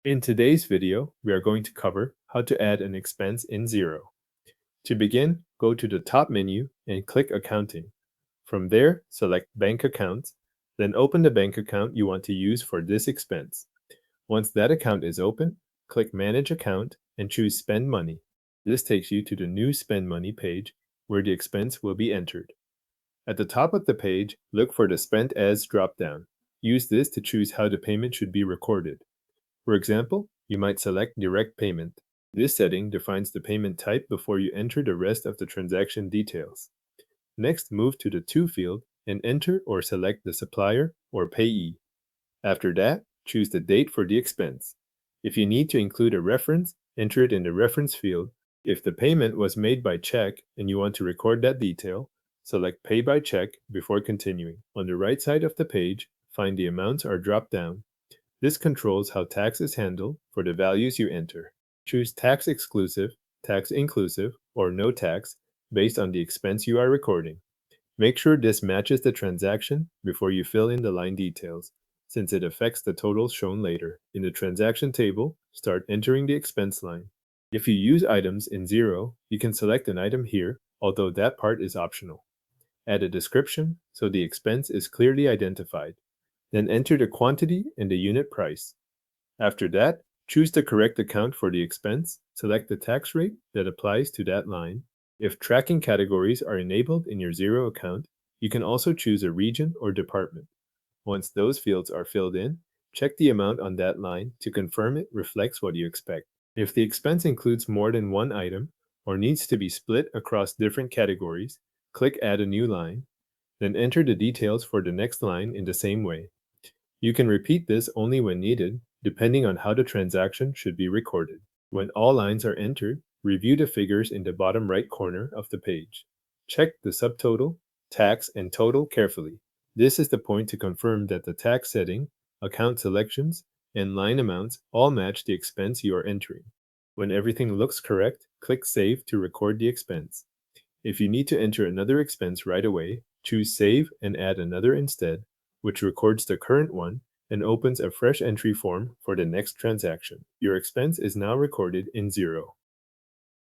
In today's video, we are going to cover how to add an expense in Xero. To begin, go to the top menu and click Accounting. From there, select Bank Account, then open the bank account you want to use for this expense. Once that account is open, click Manage Account and choose Spend Money. This takes you to the new Spend Money page where the expense will be entered. At the top of the page, look for the Spent As dropdown. Use this to choose how the payment should be recorded. For example, you might select Direct Payment. This setting defines the payment type before you enter the rest of the transaction details. Next, move to the To field and enter or select the supplier or payee. After that, choose the date for the expense. If you need to include a reference, enter it in the reference field. If the payment was made by check and you want to record that detail, select Pay by Check before continuing. On the right side of the page, find the Amounts or drop down. This controls how tax is handled for the values you enter. Choose tax exclusive, tax inclusive, or no tax based on the expense you are recording. Make sure this matches the transaction before you fill in the line details, since it affects the totals shown later. In the transaction table, start entering the expense line. If you use items in Xero, you can select an item here, although that part is optional. Add a description so the expense is clearly identified. Then enter the quantity and the unit price. After that, choose the correct account for the expense, select the tax rate that applies to that line. If tracking categories are enabled in your Xero account, you can also choose a region or department. Once those fields are filled in, check the amount on that line to confirm it reflects what you expect. If the expense includes more than one item or needs to be split across different categories, click Add a new line, then enter the details for the next line in the same way. You can repeat this only when needed, depending on how the transaction should be recorded. When all lines are entered, review the figures in the bottom right corner of the page. Check the subtotal, tax, and total carefully. This is the point to confirm that the tax setting, account selections, and line amounts all match the expense you are entering. When everything looks correct, click Save to record the expense. If you need to enter another expense right away, choose Save and add another instead, which records the current one and opens a fresh entry form for the next transaction. Your expense is now recorded in Xero.